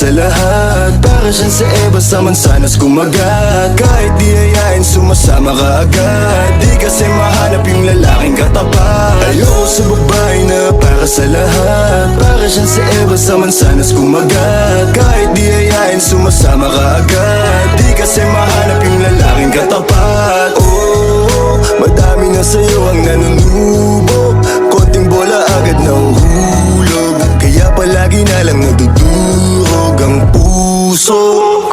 sa lahat. Para siyang sa Eva sa mansanas kumagat. Kahit di ayain sumasama ka agad. Di kasi mahanap yung lalaking katapat. Ayoko sa babae na para sa lahat. Para siyang sa Eva sa mansanas kumagat. Kahit di ayain sumasama ka agad. Di kasi mahanap yung lalaking katapat. Oh, madami na sa'yo ang nanunubo. Konting bola agad nahuhulog. Kaya palagi na lang nadudurog ang puso.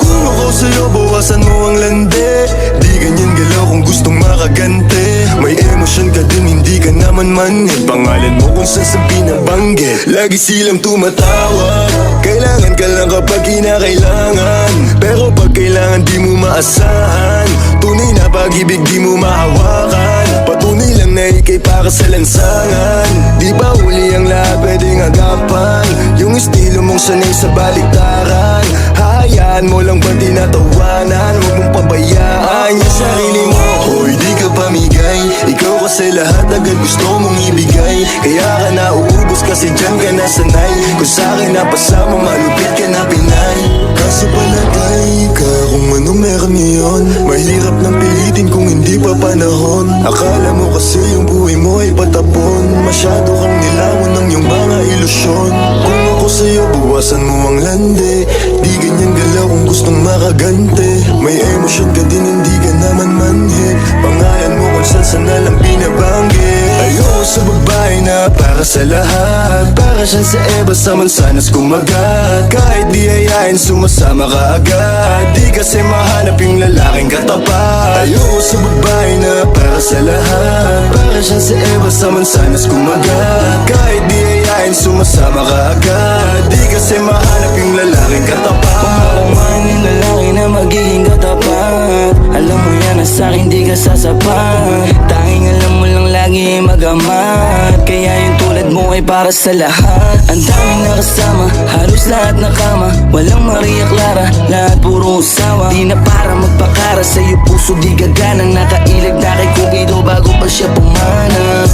Kung ako sa'yo bawasan mo ang lande. Di ganyan galaw kung gustong makagante. May emosyon ka din hindi ka naman manhid. Pangalan mo kung saan sa binabanggit. Lagi silang tumatawag. Kailangan ka lang kapag kinakailangan. Pero pag kailangan di mo maasahan. Tunay na pag-ibig di mo mahawakan. Patunay lang na ikay para sa lansangan. Di ba uli ang lahat pwedeng agapan. Yung estilo mong sanay sa baliktaran. Hahayaan mo lang ba tinatawanan. Huwag mong pabayaan yung sarili mo. Hoy di ka pamigay. Ikaw kasi lahat agad gusto mong ibigay. Kaya ka nauubos kasi dyan ka nasanay. Kung sa'kin napasama malupit ka na Pinay. Kaso palagay ka kung ano meron ngayon. Mahirap nang pilitin kung hindi pa panahon. Akala mo kasi yung buhay mo ay patapon. Masyado kang nilawan ng iyong mga ilusyon. Kung ako sa'yo bawasan mo ang lande. Di ganyan galaw kung gustong makagante. May emosyon ka din hindi ka naman manhid. Pangalan mo kung saan na lang binabanggit. Ayoko sa babae na para sa lahat. Para siyang sa Eva sa mansanas kumagat. Kahit di ayain sumasama ka agad. Di kasi mahanap yung lalaking katapat. Ayoko sa babae na para sa lahat. Para siyang sa Eva sa mansanas kumagat. Kahit di ayain sumasama ka agad. Di kasi mahanap yung lalaking katapat. Pumalaman yung lalaki na magiging katapat. Alam mo yan na sa'kin di ka sasapat. Tanging alam mo lang lagi magamat. Kaya yung tulad mo ay para sa lahat. Ang daming nakasama, halos lahat nakama. Walang Maria Clara, lahat puro usawa. Di na para magpakara, sa'yo puso di gaganang. Nakailag na kay Cupido bago pa siya pumanap.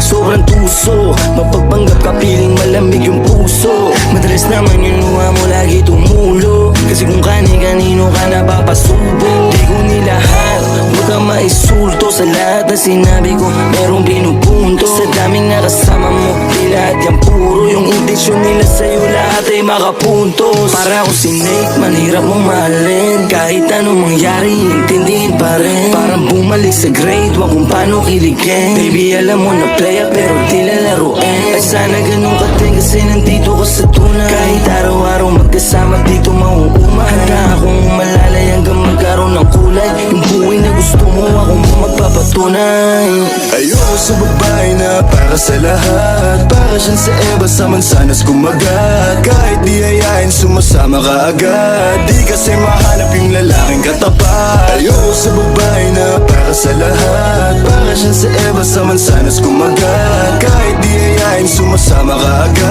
Sobrang tuso, mapagpanggap ka piling malamig yung puso. Madalas naman yung luha mo lagi tumulo. Kasi kung kani-kanino ka napapasubo. Di ko nilahat, huwag ka maisulto. Sa lahat na sinabi ko, merong pinupunto. Sa daming nakasama mo, di lahat yan puro. Yung intensyon nila sa'yo lahat ay makapuntos. Para ako si Nate, manhirap mong mahalin. Kahit anong mangyari, intindihin pa rin. Parang bumalik sa grade, wag kung paano kiligin. Baby alam mo na playa pero di lalaruin. Ay sana ganun ka din kasi nandito ka sa tunay. Kahit araw-araw magkasama dito mauuma. Handa akong umalalay hanggang magkaroon ng kulay. Yung buhay na gusto mo ako mo magpapatunay. Ayoko sa babae na para sa lahat. Para siyang sa Eva sa mansanas kumagat. Kahit di ayain sumasama ka agad. Di kasi mahanap yung lalaking katapat. Ayoko sa babae na para sa lahat. Para siyang sa Eva sa mansanas kumagat. Kahit di ayain sumasama ka agad.